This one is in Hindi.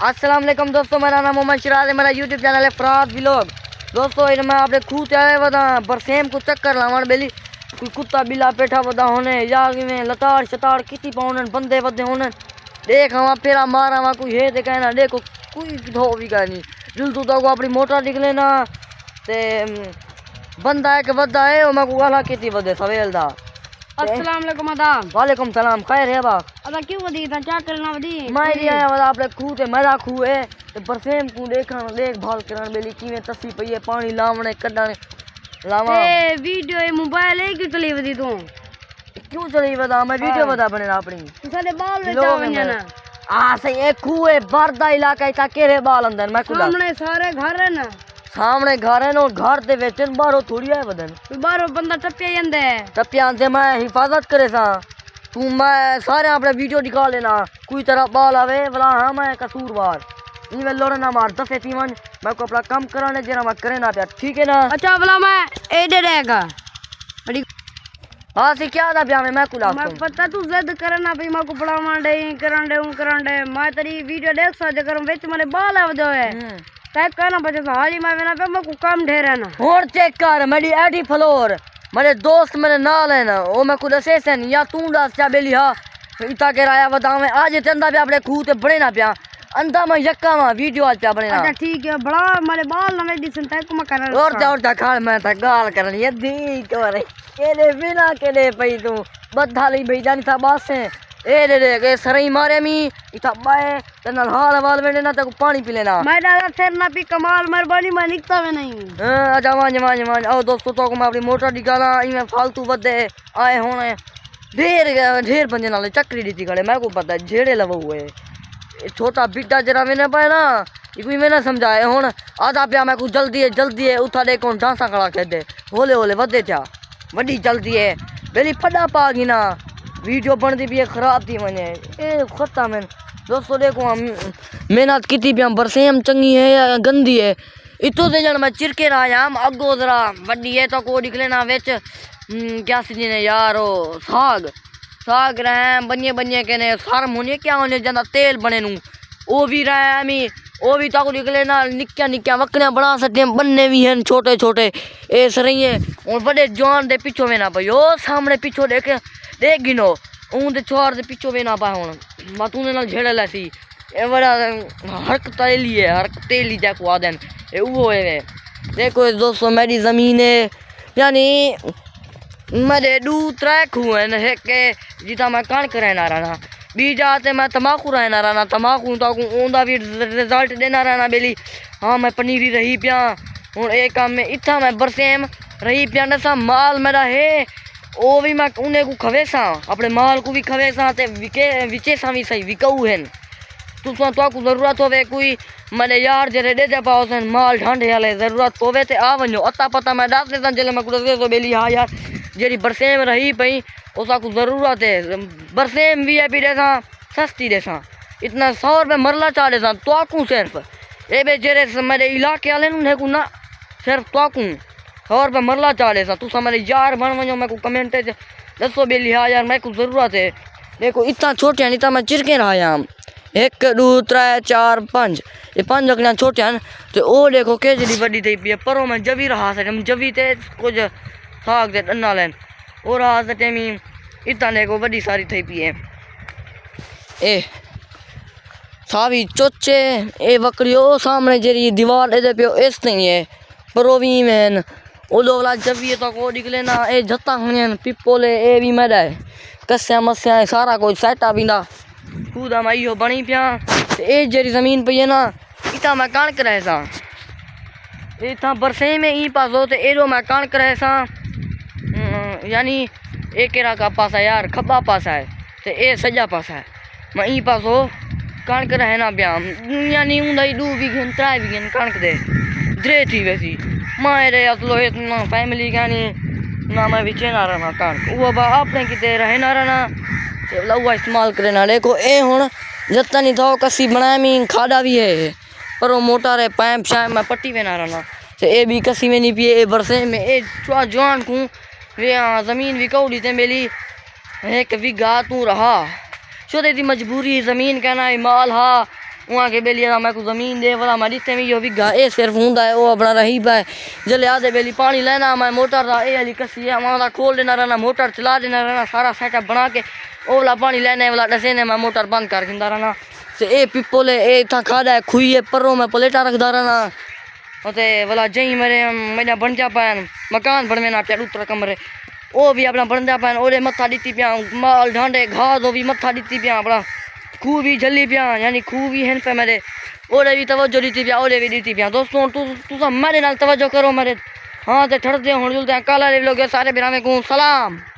अस्सलाम वालेकुम दोस्तों, मेरा नाम मोहम्मद शिराज है। मेरा यूट्यूब चैनल है फराज व्लॉग। दोस्तों इन मैं आपने खूह ते आए वदा बरसेम को चक्कर लावण बेली कोई कुत्ता बिल्ला पेठा वदा होने या में लताड़ शताड़ किती पाउन बंदे वदे होने देख हम फेरा मारा वा कोई है ते कहना देखो कोई धो भी का नहीं दिल तू तो अपनी मोटर निकले ना ते बंदा एक वदा है ओ मैं को वाला किती वदे सवेल दा। अस्सलाम वालेकुम आदाब। वालेकुम सलाम, खैर है बा अदा क्यों वदी था क्या करना वदी मारी आया वदा आपने खूह ते मेरा खूह है ते बरसेम को देखण देखभाल करन बेली किवें तसी पई है पानी लावणे कढण लावा ए वीडियो ए मोबाइल है क्यों चली वदी तू क्यों चली वदा मैं वीडियो वदा बने अपनी साडे बाल बेचा वन्या ना आ सही एक खूह है बरदा इलाका है ता केरे बाल अंदर मैं खुदा सामने सारे घर है ना सामने घर है नो घर दे विच बाहरों थोड़ी है वदन बाहरों बंदा टप्पिया जंदा है टप्पियां दे मैं हिफाजत करे सा तू मैं सारे अपने वीडियो निकाल लेना कोई तरह बाल आवे वला हां मैं कसूरवार इनमें लोड़ा ना मार दफे तीवन मैं को अपना काम कराने जरा मैं करे ना पे ठीक है ना। अच्छा भला मैं एडे रहेगा बड़ी हां से क्या था ब्याह में मैं कुला मैं पता तू जिद करना भाई मैं को पढ़ावन दे करन दे मैं तेरी वीडियो देख सा जकर विच मारे बाल आवदो है तय कहना बचे हाजी मैं वेना पे मैं को काम ढेर है ना और चेक कर मेरी एडी फ्लोर मेरे दोस्त मेरे नाल है ना ओ मैं कुछ दसे सन या तू दस जा बेली हा इता के राया बता मैं आज चंदा पे अपने खूह ते बड़े ना पिया अंदा मैं यक्का मा वीडियो आज पे बने ना। अच्छा ठीक है बड़ा मारे बाल ना मेरी सुनता को मैं कर और जा खाल मैं ता गाल करनी है दी करे केले बिना केले पई तू बद्धा ली भेजानी था बास से ए दे के सरई मारे मी इता बाए तनल हाल वाल वेने ना तको पानी पी लेना मैं दादा फिर ना पी कमाल मेहरबानी मैं निकता में नहीं हां आजा मान आओ दोस्तों तो मैं अपनी मोटर निकाला इमे फालतू बदे आए होने ढेर बंदे नाल चक्री दी गड़े मैं को पता जेड़े लव हुए छोटा बिट्टा जरा मैंने पाए ना कोई मैंने समझाए हुन आधा पिया मैं को जल्दी है उठा दे कौन डांसा खड़ा कर दे होले होले वदे जा वड्डी जल्दी है बेली फड़ा पा गी ना वीडियो बनती भी खराब थी वने ए खत्म है। दोस्तों देखो हम मेहनत की थी बरसेम चंगी है या गंदी है इतो से जन मैं चिरके रहा हम अगो जरा वड्डी है तो को निकले ना विच क्या सी ने यार ओ साग रहे बनिए के ने फार्म होने क्या होने ज्यादा तेल बने नू ओ भी रहे हमी ओ भी तो निकले ना निक्किया वकड़ियां बना सकते बनने भी हैं छोटे ए सरइए और बड़े जवान दे पिछो में ना भाई ओ सामने पिछो देख गिनो ऊं ते छोर दे पिछो में ना पा हुन मैं तूने नाल झेड़ लसी ए बड़ा हरक तेली जाको आदन ए वो है देखो दोस्तों मेरी जमीन है यानी मेरे दू त्रै खूह है के जिता मैं कणक रहना रहना बीजा ते मैं तम्बाकू रहना रहना तम्बाकू तो ओंदा भी रिजल्ट देना रहना बेली हाँ मैं पनीरी रही पिया हूँ एक काम में इतना मैं बरसेम रही पिया नसा माल मेरा है ओ भी मैं उन्हें को खवेसा अपने माल को भी खवेसा ते विचे सा भी सही विकऊ है तुसा तो को जरूरत होवे कोई मने यार जरे दे पाओ सन माल ढांडे वाले जरूरत होवे ते आ वनो अता पता मैं दस दे जले मैं कुछ तो बेली हाँ यार जेरी बरसेम रही पई उसा को जरूरत है बरसेम वीआईपी देसा सस्ती देसा इतना 100 रुपये मरला चाह देसा तो आकू सिर्फ ए बे जेरे मेरे इलाके वाले नु को ना सिर्फ तो आकू 100 रुपये मरला चाह देसा तुसा मेरे यार बन वनो मैं को कमेंट दसो बेली हाँ यार मैं को जरूरत है देखो इतना छोटे नहीं था मैं चिरके रहा याम 1 2 3 4 5 ये 5 अगलियां छोटे हैं तो ओ देखो के जड़ी बड़ी थी पी परो मैं जवी रहा से हम जवी ते कुछ साग दे डन्ना लेन और रहा से टेमी इतना देखो बड़ी सारी थी पी है ए सावी चोचे ए बकरियो सामने जेरी दीवार दे पियो इस नहीं है परोवी मैन ओ लोगला जवी तो को निकले ना ए जत्ता हन पिपोले ए भी मदा है कस्या मस्या सारा कुछ सेटा बिंदा खुदा मैं यो बनी पिया ए जेरी जमीन पे है ना इता मैं कणक रहे सा इतना बरसे में ई पास हो तो एरो मैं कणक रहे सा यानी एक केरा का पासा यार खब्बा पासा है तो ए सजा पासा है मैं ई पास हो कणक रहे ना पिया यानी ऊंदाई 2 बीघन 3 बीघन कणक दे द्रे थी वैसी मारे असलो इतना फैमिली का नहीं ना मैं विचे ना रहना कणक वो बा अपने किते रहे ना रहना लवा इस्तेमाल करे ना देखो ए हुन जत्ता नहीं था कसी बनाया मी खाड़ा भी है पर वो मोटा रे पैप शायद मैं पट्टी में ना रहना तो ए भी कसी में नहीं पिए ए बरसे में ए छुआ जवान को वे ज़मीन भी कौड़ी थे मेरी 1 बीघा तू रहा शो तेरी मजबूरी ज़मीन कहना है माल हा वहाँ के बेली मैं को जमीन दे वाला मैं जितने भी यो बिघा ये सिर्फ हुंदा है वो अपना रही है जल्ले आधे बेली पानी लेना मैं मोटर का ये वाली कसी है वहाँ खोल देना रहना मोटर चला देना रहना सारा सेटअप बना के वो वाला पानी लेने वाला डसे ने मैं मोटर बंद कर दिंदा रहना ते ए पिपोले ए था खादा है खुई है परों में प्लेटा रखदा रहना ते वाला जई मेरे बन जा पान मकान बनवे ना पे उतर कमरे वो भी अपना बन जा पान ओरे मत्था दीती पिया माल ढांडे घास वो भी मत्था दीती पिया अपना खूह भी जली पिया यानी खूह भी हैं पे मेरे ओरे भी तवज्जो दीती पिया ओरे भी दीती पिया दोस्तों तू सब मेरे नाल तवज्जो करो मेरे हाँ तो ठरदे हुण जुलदे कल वाले लोग सारे बिरामे को सलाम।